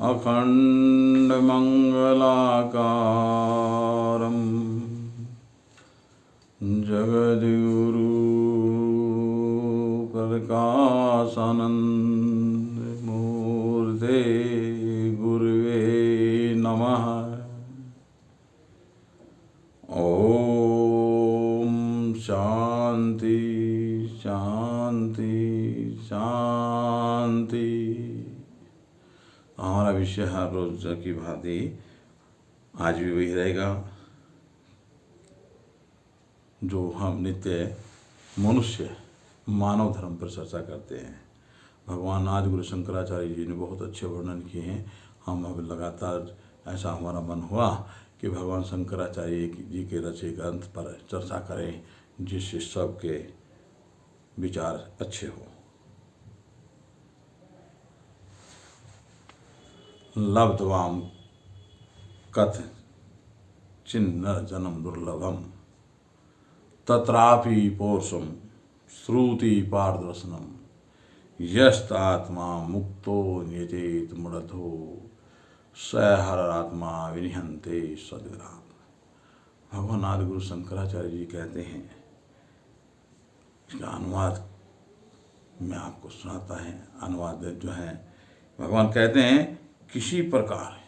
अखण्डमङ्गलाकारं जगद्गुरु प्रकाशानन्दमूर्ते गुरुवे नमः। ओम शांति शांति शांति। हमारा विषय हर रोज की भांति आज भी वही रहेगा जो हम नित्य मनुष्य मानव धर्म पर चर्चा करते हैं। भगवान आदि गुरु शंकराचार्य जी ने बहुत अच्छे वर्णन किए हैं। हम अब लगातार ऐसा हमारा मन हुआ कि भगवान शंकराचार्य जी के रचे ग्रंथ पर चर्चा करें जिससे सबके विचार अच्छे हो। लब्ध्वाम कथ चिन्नर जन्म दुर्लभम तत्रापि पौरुषम श्रुति पारदर्शनम यस्तात्मा मुक्तो नियतेत मुड़धो स हरात्मा विनिहंते सद्विराम। भगवान आदि गुरु शंकराचार्य जी कहते हैं, इसका अनुवाद मैं आपको सुनाता है। अनुवाद जो है, भगवान कहते हैं किसी प्रकार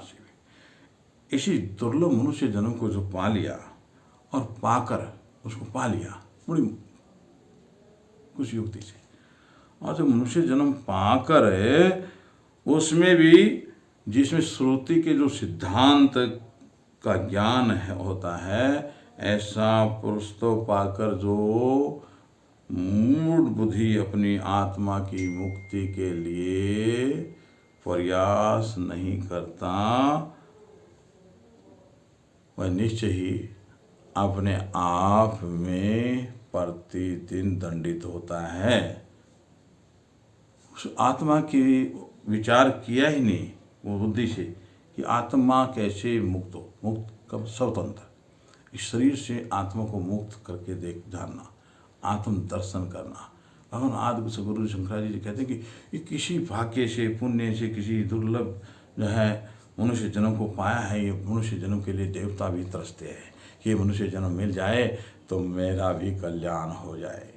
से भी इसी दुर्लभ मनुष्य जन्म को जो पा लिया और पाकर उसको पा लिया बड़ी कुछ युक्ति से, और जो मनुष्य जन्म पाकर उसमें भी जिसमें श्रुति के जो सिद्धांत का ज्ञान होता है, ऐसा पुरुष तो पाकर जो मूढ़ बुद्धि अपनी आत्मा की मुक्ति के लिए प्रयास नहीं करता, वह निश्चय ही अपने आप में प्रतिदिन दंडित होता है। उस आत्मा की विचार किया ही नहीं वो बुद्धि से कि आत्मा कैसे मुक्त हो, मुक्त कब, स्वतंत्र। इस शरीर से आत्मा को मुक्त करके देख जानना, आत्म दर्शन करना। भगवान आदि गुरु शंकराचार्य जी कहते हैं कि ये किसी भाग्य से, पुण्य से, किसी दुर्लभ जो है मनुष्य जन्म को पाया है। ये मनुष्य जन्म के लिए देवता भी तरसते हैं, ये मनुष्य जन्म मिल जाए तो मेरा भी कल्याण हो जाए,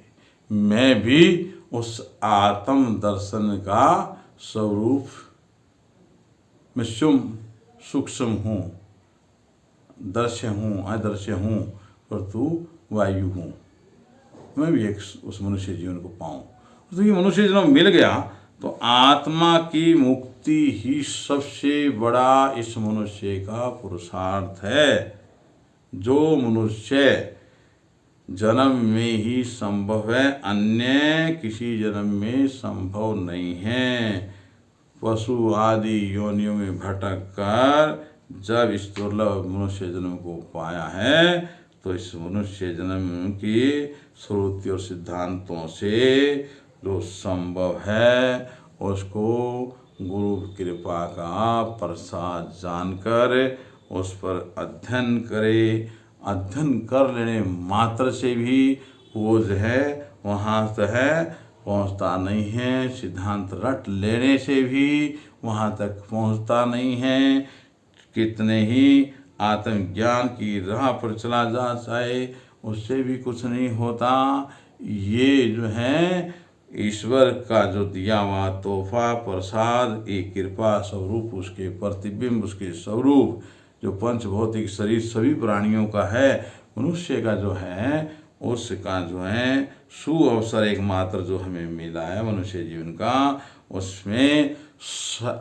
मैं भी उस आत्म दर्शन का स्वरूप में सूक्ष्म हूँ, दृश्य हूँ, अदृश्य हूँ, परंतु वायु हूँ, मैं भी एक उस मनुष्य जीवन को पाऊँ। तो ये मनुष्य जन्म मिल गया तो आत्मा की मुक्ति ही सबसे बड़ा इस मनुष्य का पुरुषार्थ है, जो मनुष्य जन्म में ही संभव है, अन्य किसी जन्म में संभव नहीं है। पशु आदि योनियों में भटक कर जब इस दुर्लभ मनुष्य जन्म को पाया है तो इस मनुष्य जन्म की श्रुति और सिद्धांतों से जो संभव है उसको गुरु कृपा का प्रसाद जानकर उस पर अध्ययन करे। अध्ययन कर लेने मात्र से भी वो जो है वहाँ तो है पहुँचता नहीं है, सिद्धांत रट लेने से भी वहाँ तक पहुँचता नहीं है। कितने ही आत्मज्ञान की राह पर चला जा चाहे उससे भी कुछ नहीं होता। ये जो है ईश्वर का जो दिया हुआ तोहफा प्रसाद, एक कृपा स्वरूप, उसके प्रतिबिंब, उसके स्वरूप जो पंचभौतिक शरीर सभी प्राणियों का है, मनुष्य का जो है उसका जो है सुअवसर एकमात्र जो हमें मिला है मनुष्य जीवन का, उसमें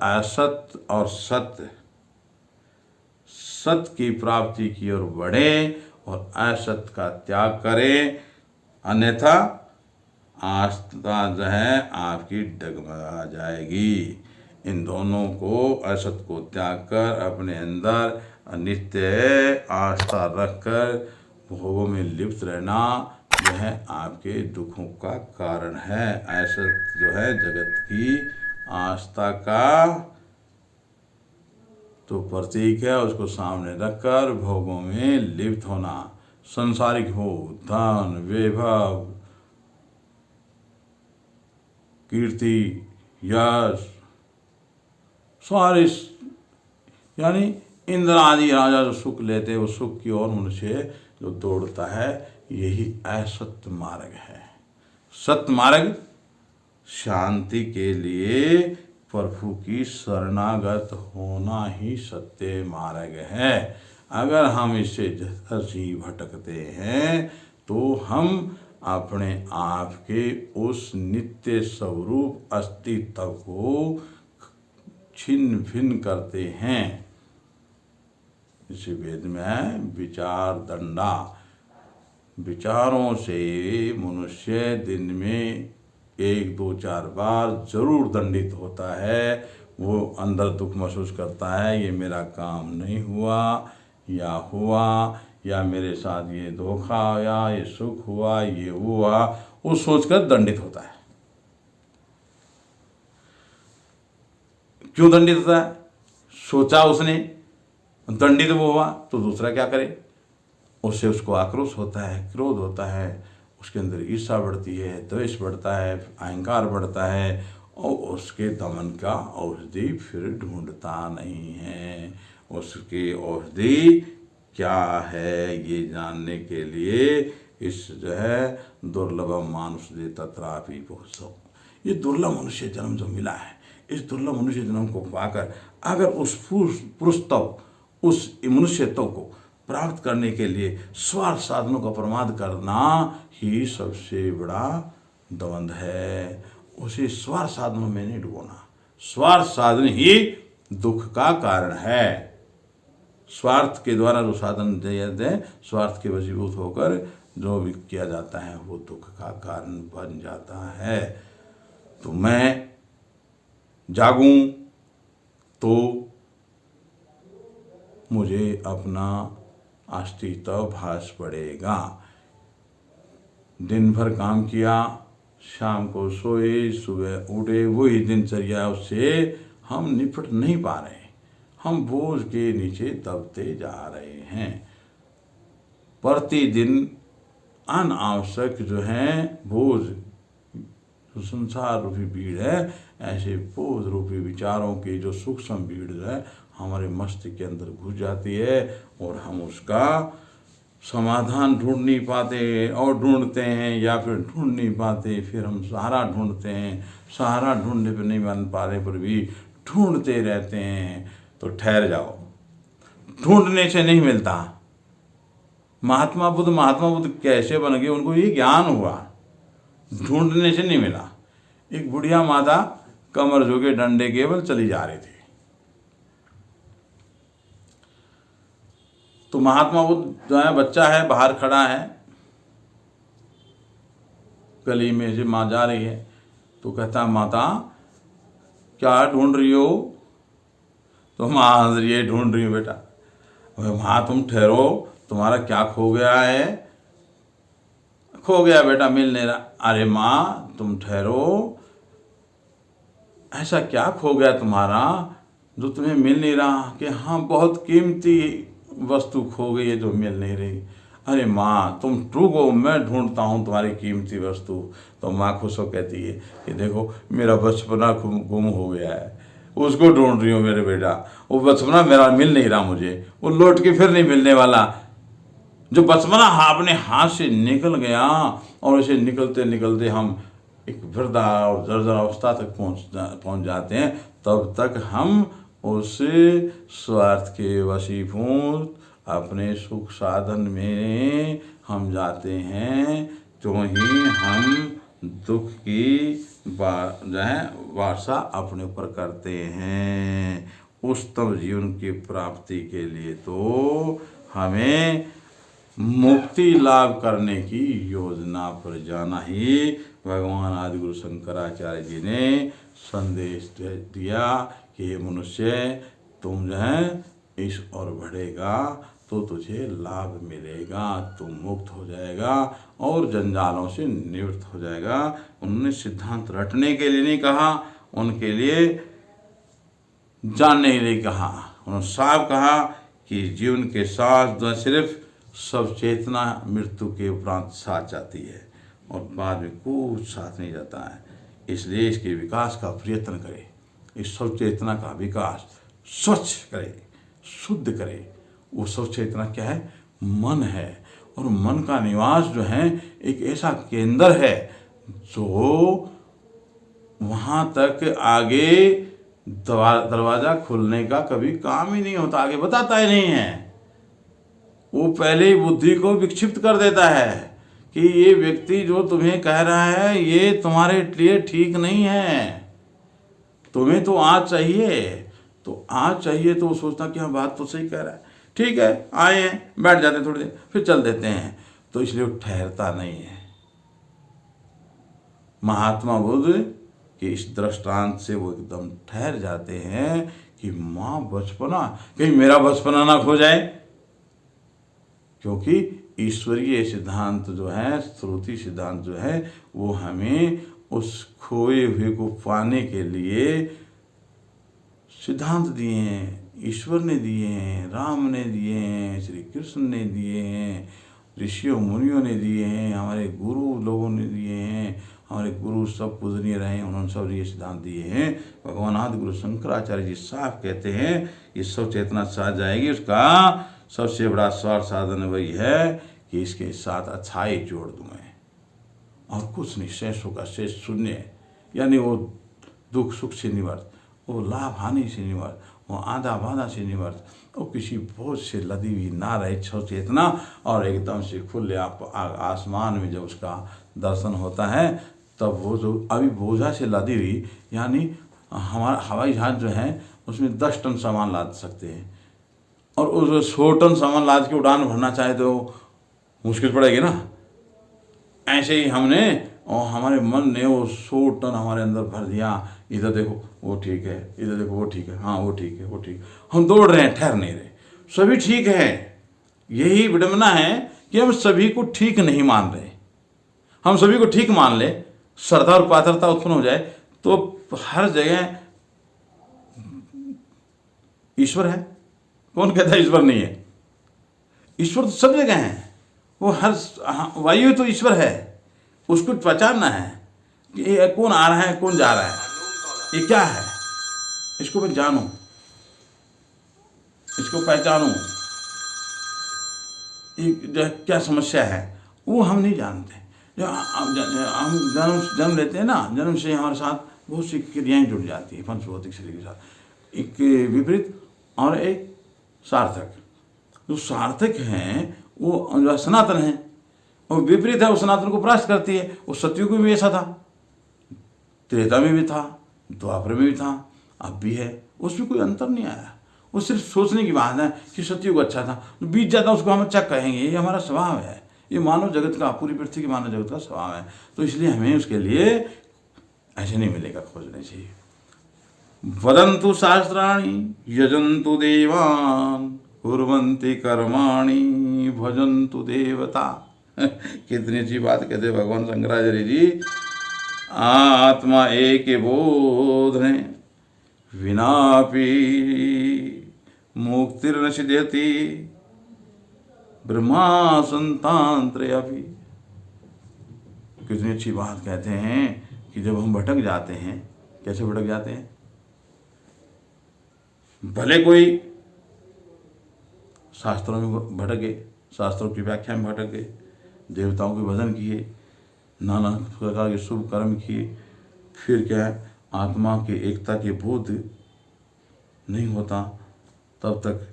असत और सत्य की प्राप्ति की ओर बढ़े और असत का त्याग करें, अन्यथा आस्था जो है आपकी डगमगा जाएगी। इन दोनों को, असत को त्याग कर अपने अंदर नित्य आस्था रखकर भोगों में लिप्त रहना यह आपके दुखों का कारण है। असत जो है जगत की आस्था का तो प्रतीक है, उसको सामने रखकर भोगों में लिप्त होना, संसारिक हो, धन, वैभव, कीर्ति, यश, सारे यानी इंद्र आदि राजा जो सुख लेते हैं, वो सुख की ओर मनुष्य जो दौड़ता है, यही असत्य मार्ग है। सत्य मार्ग शांति के लिए प्रभु की शरणागत होना ही सत्य मार्ग है। अगर हम इससे जैसे भटकते हैं तो हम अपने आप के उस नित्य स्वरूप अस्तित्व को छिन्न भिन्न करते हैं। इसी वेद में है विचार दंडा। विचारों से मनुष्य दिन में 1, 2, 4 बार जरूर दंडित होता है। वो अंदर दुख महसूस करता है, ये मेरा काम नहीं हुआ या मेरे साथ ये धोखा या ये सुख हुआ, ये हुआ, वो सोचकर दंडित होता है। क्यों दंडित होता है? सोचा उसने, दंडित वो हुआ तो दूसरा क्या करे, उससे उसको आक्रोश होता है, क्रोध होता है, उसके अंदर ईर्ष्या बढ़ती है, द्वेष बढ़ता है, अहंकार बढ़ता है, और उसके दमन का औषधि फिर ढूंढता नहीं है। उसकी औषधि क्या है ये जानने के लिए इस जो है दुर्लभ मानुष दे तत्रापि पहुँचो, ये दुर्लभ मनुष्य जन्म जो मिला है, इस दुर्लभ मनुष्य जन्म को पाकर अगर उस पुरुषत्व, उस मनुष्यत्व को प्राप्त करने के लिए स्वार्थ साधनों का प्रमाद करना ही सबसे बड़ा द्वंद्व है। उसे स्वार्थ साधनों में नहीं डुबोना। स्वार्थ साधन ही दुख का कारण है। स्वार्थ के द्वारा जो साधन दे, स्वार्थ के वशीभूत होकर जो भी किया जाता है वो दुख का कारण बन जाता है। तो मैं जागूं तो मुझे अपना अस्तित्व भास पड़ेगा। दिन भर काम किया, शाम को सोए, सुबह उठे, वही दिनचर्या, उससे हम निपट नहीं पा रहे। हम बोझ के नीचे दबते जा रहे हैं। प्रतिदिन अनावश्यक जो है बोझ, जो संसार रूपी भीड़ है, ऐसे बोझ रूपी विचारों की जो सूक्ष्म भीड़ है हमारे मस्तिष्क के अंदर घुस जाती है और हम उसका समाधान ढूंढ नहीं पाते और ढूंढते हैं, या फिर ढूंढ नहीं पाते, फिर हम सहारा ढूंढते हैं, सहारा ढूंढने पर नहीं बन पा रहे पर भी ढूंढते रहते हैं। तो ठहर जाओ, ढूंढने से नहीं मिलता। महात्मा बुद्ध कैसे बन गए, उनको ये ज्ञान हुआ, ढूंढने से नहीं मिला। एक बुढ़िया माता कमर झुके डंडे केवल चली जा रही थी, तो महात्मा बुद्ध जो है, बच्चा है, बाहर खड़ा है, गली में से माँ जा रही है, तो कहता माता क्या ढूंढ रही हो? तो माँ ये ढूंढ रही हो बेटा। माँ तुम ठहरो, तुम्हारा क्या खो गया है? खो गया बेटा, मिल नहीं रहा। अरे माँ तुम ठहरो, ऐसा क्या खो गया तुम्हारा जो तुम्हें मिल नहीं रहा? कि हाँ बहुत कीमती वस्तु खो गई है जो मिल नहीं रही। अरे माँ तुम रुको, मैं ढूंढता हूँ तुम्हारी कीमती वस्तु। तो माँ खुश हो कहती है कि देखो मेरा बचपना गुम हो गया है, उसको ढूंढ रही हूँ मेरे बेटा। वो बचपना मेरा मिल नहीं रहा मुझे, वो लौट के फिर नहीं मिलने वाला। जो बचपना अपने हाथ से निकल गया और उसे निकलते निकलते हम एक वृद्धा और जर्जर अवस्था तक पहुँच जाते हैं, तब तक हम उस स्वार्थ के वशीभूत अपने सुख साधन में हम जाते हैं, तो ही हम दुख की जो है वार्षा अपने ऊपर करते हैं। उच्चतम जीवन की प्राप्ति के लिए तो हमें मुक्ति लाभ करने की योजना पर जाना ही भगवान आदि गुरु शंकराचार्य जी ने संदेश दिया कि ये मनुष्य, तुम जो है इस ओर बढ़ेगा तो तुझे लाभ मिलेगा, तू मुक्त हो जाएगा और जंजालों से निवृत्त हो जाएगा। उन्होंने सिद्धांत रटने के लिए नहीं कहा, उनके लिए जानने के लिए कहा। उन्होंने साफ कहा कि जीवन के साथ न सिर्फ सब चेतना मृत्यु के उपरांत साथ जाती है और बाद में कुछ साथ नहीं जाता है, इसलिए इसके विकास का प्रयत्न करें। इस सब चेतना का विकास स्वच्छ करे, शुद्ध करे। वो सब चेतना क्या है? मन है। और मन का निवास जो है एक ऐसा केंद्र है जो वहाँ तक आगे दरवाज़ा खुलने का कभी काम ही नहीं होता, आगे बताता ही नहीं है। वो पहले ही बुद्धि को विक्षिप्त कर देता है कि ये व्यक्ति जो तुम्हें कह रहा है ये तुम्हारे लिए ठीक नहीं है, तुम्हें तो आज चाहिए। तो आज चाहिए तो वो सोचता कि हाँ बात तो सही कह रहा है, ठीक है, आए हैं, बैठ जाते हैं थोड़ी देर, फिर चल देते हैं। तो इसलिए वो ठहरता नहीं है। महात्मा बुद्ध कि इस दृष्टांत से वो एकदम ठहर जाते हैं कि माँ बचपना, कहीं मेरा बचपना ना खो जाए। क्योंकि ईश्वरीय सिद्धांत जो है, श्रुति सिद्धांत जो है, वो हमें उस खोए हुए को पाने के लिए सिद्धांत दिए हैं। ईश्वर ने दिए हैं, राम ने दिए हैं, श्री कृष्ण ने दिए हैं, ऋषियों मुनियों ने दिए हैं, हमारे गुरु लोगों ने दिए हैं। हमारे गुरु सब पूजनीय रहे हैं, उन्होंने सब ये सिद्धांत दिए हैं। भगवान आदि गुरु शंकराचार्य जी साफ कहते हैं ये सब चेतना साथ जाएगी, उसका सबसे बड़ा स्वार्थ साधन वही है कि इसके साथ अच्छाई जोड़ दूँ मैं, और कुछ नहीं। शेषों का शेष शून्य, यानी वो दुख सुख से निवर्त, वो लाभ हानि से निवर्त, वो आधा बाधा से निवर्त, वो किसी बोझ से लदी हुई ना रहे सब चेतना, और एकदम से खुले आसमान में जब उसका दर्शन होता है तब वो जो अभी बोझा से लदी हुई, यानी हमारा हवाई जहाज जो है उसमें 10 टन सामान लाद सकते हैं, और उस 100 टन सामान लाद के उड़ान भरना चाहे तो मुश्किल पड़ेगी ना। ऐसे ही हमने और हमारे मन ने वो 100 टन हमारे अंदर भर दिया। इधर देखो वो ठीक है, इधर देखो वो ठीक है, हाँ वो ठीक है, वो ठीक। हम दौड़ रहे हैं, ठहर नहीं रहे। सभी ठीक है, यही विडंबना है कि हम सभी को ठीक नहीं मान रहे। हम सभी को ठीक मान ले, श्रद्धा और पात्रता उत्पन्न हो जाए तो हर जगह ईश्वर है। कौन कहता है ईश्वर नहीं है? ईश्वर तो सब जगह है। वो हर वायु तो ईश्वर है, उसको पहचानना है कि ये कौन आ रहा है, कौन जा रहा है, ये क्या है, इसको मैं जानूं, इसको पहचानूं, ये क्या समस्या है, वो हम नहीं जानते। जो हम जन्म लेते हैं ना, जन्म से हमारे साथ बहुत सी क्रियाएं जुड़ जाती हैं पंचभौतिक शरीर के साथ, एक विपरीत और एक सार्थक। जो सार्थक हैं वो जो सनातन है, और विपरीत है वो सनातन को परास्त करती है। वो सतयुग में भी ऐसा था, त्रेता में भी था, द्वापर में भी था, अब भी है, उसमें कोई अंतर नहीं आया। वो सिर्फ सोचने की बात है कि सतयुग अच्छा था, बीत जाता उसको हम अच्छा कहेंगे, ये हमारा स्वभाव है, ये मानव जगत का, पूरी पृथ्वी के मानव जगत का स्वभाव है। तो इसलिए हमें उसके लिए ऐसे नहीं मिलेगा, खोजने चाहिए। वदन्तु शास्त्राणि यजन्तु देवान् कुर्वन्ति कर्माणि भजन्तु देवता। कितनी अच्छी बात कहते भगवान शंकराचार्य जी। आत्मा एक बोध है विनापि मुक्तिर्न सिद्ध्यति ब्रह्मा संतांत्रयपि। कितनी अच्छी बात कहते हैं कि जब हम भटक जाते हैं, कैसे भटक जाते हैं? भले कोई शास्त्रों में भटक गए, शास्त्रों की व्याख्या में भटक गए, देवताओं के भजन किए, नाना प्रकार के शुभ कर्म किए, फिर क्या है, आत्मा के एकता के बोध नहीं होता तब तक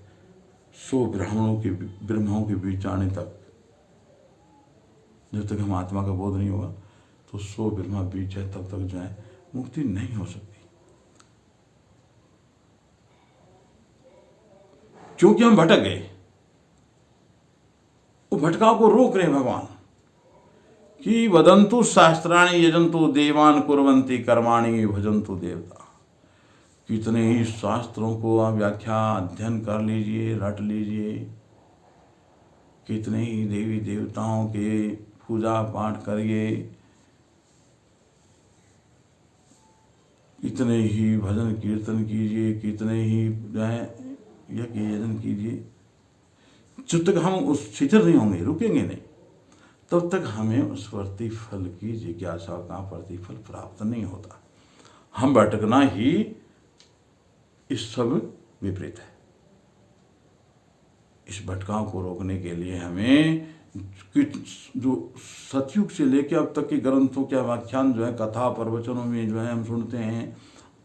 100 ब्रह्माओं के बीच आने तक, जब तक हम आत्मा का बोध नहीं होगा तो 100 ब्रह्मा बीच है, तब तक जो है मुक्ति नहीं हो सकती। क्योंकि हम भटक गए। वो भटकाव को रोक रहे भगवान कि वदन्तु शास्त्राणि यजन्तु देवान् कुर्वन्ति कर्माणि भजन्तु देवता। कितने ही शास्त्रों को आप व्याख्या अध्ययन कर लीजिए, रट लीजिए, कितने ही देवी देवताओं के पूजा पाठ करिए, कितने ही भजन कीर्तन कीजिए, कितने ही यज्ञ यजन कीजिए, जब तक हम उस शिथिल नहीं होंगे, रुकेंगे नहीं, तब तक हमें उस प्रतिफल की जिज्ञासा का प्रतिफल प्राप्त नहीं होता। हम भटकना ही इस सब विपरीत है। इस भटकाव को रोकने के लिए हमें जो सतयुग से लेकर अब तक के ग्रंथों के व्याख्यान जो है, कथा प्रवचनों में जो है हम सुनते हैं,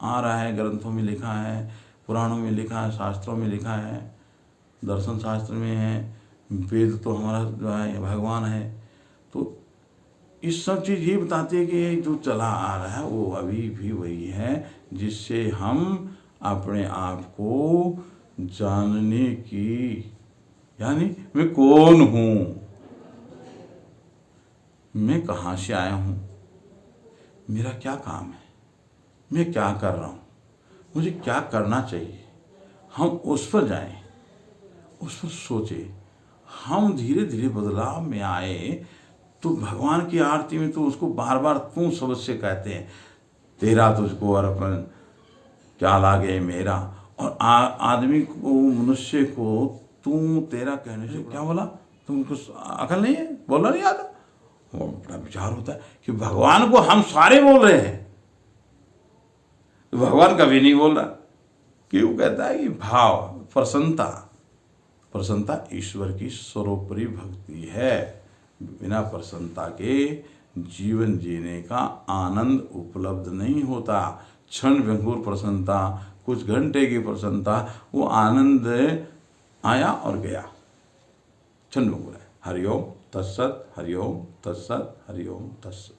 आ रहा है, ग्रंथों में लिखा है, पुराणों में लिखा है, शास्त्रों में लिखा है, दर्शन शास्त्र में है, वेद तो हमारा जो है भगवान है। तो इस सब चीज़ ये बताती है कि जो चला आ रहा है वो अभी भी वही है, जिससे हम अपने आप को जानने की, यानी मैं कौन हूँ, मैं कहाँ से आया हूँ, मेरा क्या काम है, मैं क्या कर रहा हूँ, मुझे क्या करना चाहिए, हम उस पर जाएं, उस पर सोचें। हम धीरे धीरे बदलाव में आए तो भगवान की आरती में तो उसको बार बार तू शब्द से कहते हैं, तेरा तुझको अर्पण, क्या लागे मेरा। और आदमी को, मनुष्य को तू तेरा कहने से क्या बोला, तुमको अकल नहीं है, बोलना नहीं आता। वो बड़ा विचार होता है कि भगवान को हम सारे बोल रहे हैं, तो भगवान कभी नहीं बोल रहा। क्यों कहता है कि भाव, प्रसन्नता ईश्वर की सर्वोपरि भक्ति है। बिना प्रसन्नता के जीवन जीने का आनंद उपलब्ध नहीं होता। क्षण भंगुर प्रसन्नता, कुछ घंटे की प्रसन्नता, वो आनंद आया और गया, क्षण भंगुर है। हरिओम तत्सत, हरिओम तत्सत, हरिओम तत्सत।